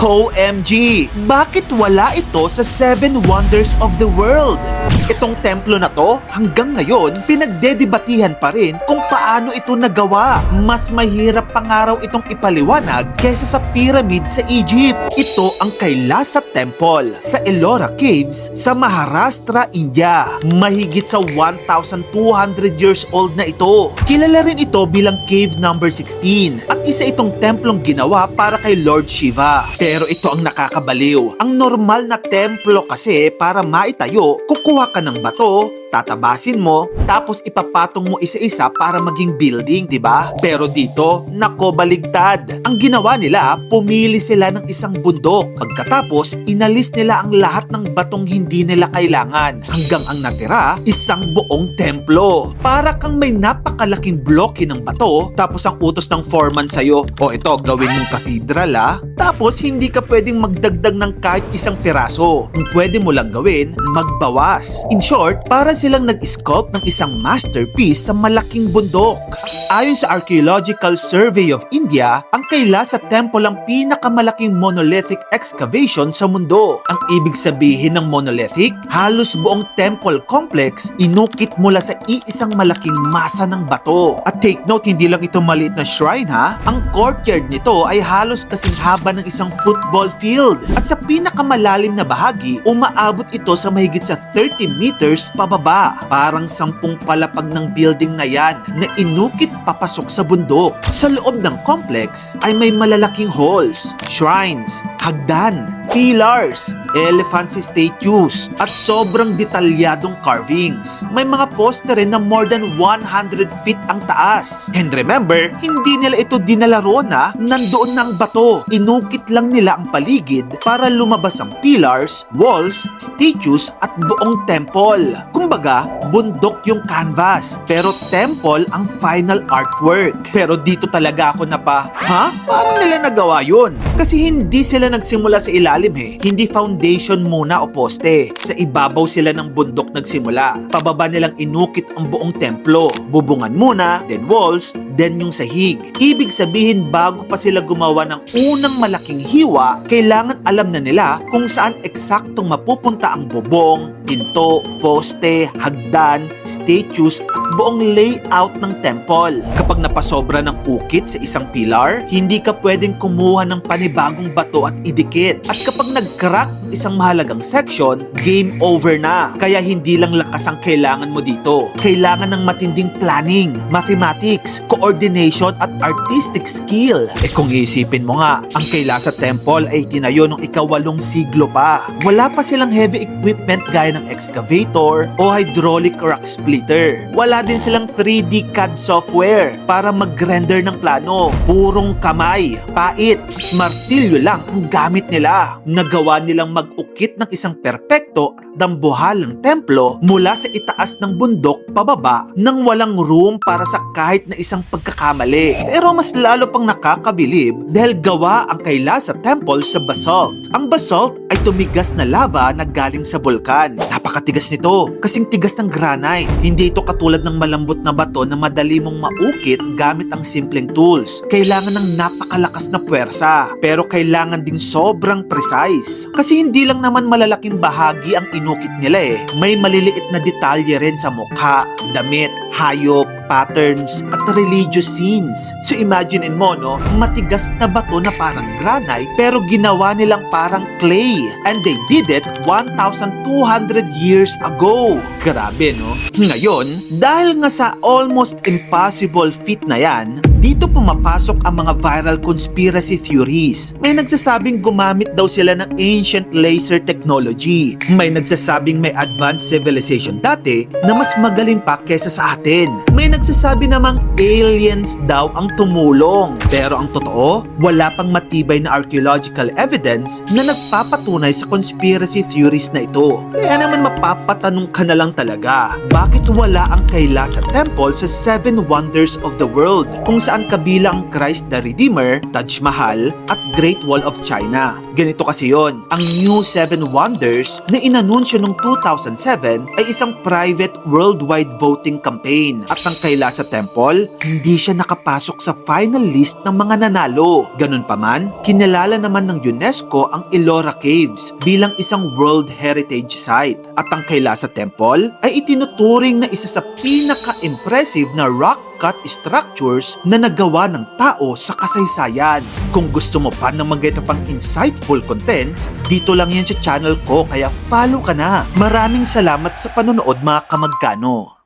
OMG! Bakit wala ito sa 7 Wonders of the World? Itong templo na to, hanggang ngayon, pinagdedebatihan pa rin kung paano ito nagawa. Mas mahirap pa nga raw itong ipaliwanag kaysa sa pyramid sa Egypt. Ito ang Kailasa Temple sa Ellora Caves sa Maharashtra, India. Mahigit sa 1,200 years old na ito. Kilala rin ito bilang Cave number 16 at isa itong templong ginawa para kay Lord Shiva. Pero ito ang nakakabaliw. Ang normal na templo kasi para maitayo, kukuha ka ng bato, tatabasin mo, tapos ipapatong mo isa-isa para maging building, di ba? Pero dito, nako baligtad. Ang ginawa nila, pumili sila ng isang bundok. Pagkatapos, inalis nila ang lahat ng batong hindi nila kailangan. Hanggang ang natira, isang buong templo. Para kang may napakalaking bloke ng bato, tapos ang utos ng foreman sa'yo, o ito, gawin mong cathedral tapos hindi ka pwedeng magdagdag ng kahit isang piraso. Kung pwede mo lang gawin, magbawas. In short, para silang nag-sculpt ng isang masterpiece sa malaking bundok. Ayon sa Archaeological Survey of India, ang Kailasa Temple ang pinakamalaking monolithic excavation sa mundo. Ang ibig sabihin ng monolithic, halos buong temple complex inukit mula sa iisang malaking masa ng bato. At take note, hindi lang ito maliit na shrine ang courtyard nito ay halos kasing haba ng isang football field. At sa pinakamalalim na bahagi, umaabot ito sa mahigit sa 30 meters pababa. Parang 10 palapag ng building na yan na inukit papasok sa bundok. Sa loob ng complex ay may malalaking halls, shrines, hagdan, pillars, elephant statues, at sobrang detalyadong carvings. May mga poster rin na more than 100 feet ang taas. And remember, hindi nila ito dinalaro na nandoon na ang bato. Inukit lang nila ang paligid para lumabas ang pillars, walls, statues at buong temple. Kumbaga, bundok yung canvas, pero temple ang final artwork. Pero dito talaga ako paano nila nagawa yun? Kasi hindi sila nagsimula sa ilalim Hindi foundation muna o poste. Sa ibabaw sila ng bundok nagsimula. Pababa nilang inukit ang buong templo. Bubungan muna, then walls, then yung sahig. Ibig sabihin bago pa sila gumawa ng unang malaking hiwa, kailangan alam na nila kung saan eksaktong mapupunta ang bubong, pinto, poste, hagdan, statues at buong layout ng temple. Kapag napasobra ng ukit sa isang pilar, hindi ka pwedeng kumuha ng panibagong bato at idikit. At kapag nag-crack ang isang mahalagang section, game over na. Kaya hindi lang lakas ang kailangan mo dito. Kailangan ng matinding planning, mathematics, coordination at artistic skill. Kung iisipin mo nga, ang Kailasa Temple ay tinayo noong ika-8 siglo pa. Wala pa silang heavy equipment gaya ng excavator o hydraulic rock splitter. Wala din silang 3D CAD software para mag-render ng plano. Purong kamay, pait, martilyo lang ang gamit nila. Nagawa nilang mag-ukit ng isang perpekto at dambuhalang templo mula sa itaas ng bundok pababa nang walang room para sa kahit na isang pagkakamali. Pero mas lalo pang nakakabilib dahil gawa ang Kailasa Temple sa basalt. Ang basalt ay tumigas na lava na galing sa bulkan. Napakatigas nito, kasing tigas ng granite. Hindi ito katulad ng malambot na bato na madali mong maukit gamit ang simpleng tools. Kailangan ng napakalakas na puwersa, pero kailangan din sobrang precise. Kasi hindi lang naman malalaking bahagi ang inukit nila May maliliit na detalye rin sa mukha, damit, hayop, patterns, at religious scenes. So imaginein mo, matigas na bato na parang granite pero ginawa nilang parang clay. And they did it 1,200 years ago. Grabe, no? Ngayon, dahil nga sa almost impossible feat na yan, dito pumapasok ang mga viral conspiracy theories. May nagsasabing gumamit daw sila ng ancient laser technology. May nagsasabing may advanced civilization dati na mas magaling pa kesa sa atin. May nagsasabi namang aliens daw ang tumulong. Pero ang totoo, wala pang matibay na archaeological evidence na nagpapatunay sa conspiracy theories na ito. Kaya naman mapapatanong ka na lang talaga, bakit wala ang Kailasa Temple sa 7 Wonders of the World kung saan kabilang Christ the Redeemer, Taj Mahal at Great Wall of China? Ganito kasi yon, ang New 7 Wonders na inanunsyo noong 2007 ay isang private worldwide voting campaign campaign. At ang Kailasa Temple, hindi siya nakapasok sa final list ng mga nanalo. Ganun pa man, kinilala naman ng UNESCO ang Ellora Caves bilang isang World Heritage Site. At ang Kailasa Temple ay itinuturing na isa sa pinaka-impressive na rock cut structures na nagawa ng tao sa kasaysayan. Kung gusto mo pa ng mga ito pang insightful contents, dito lang yan sa channel ko kaya follow ka na. Maraming salamat sa panonood mga kamagkano.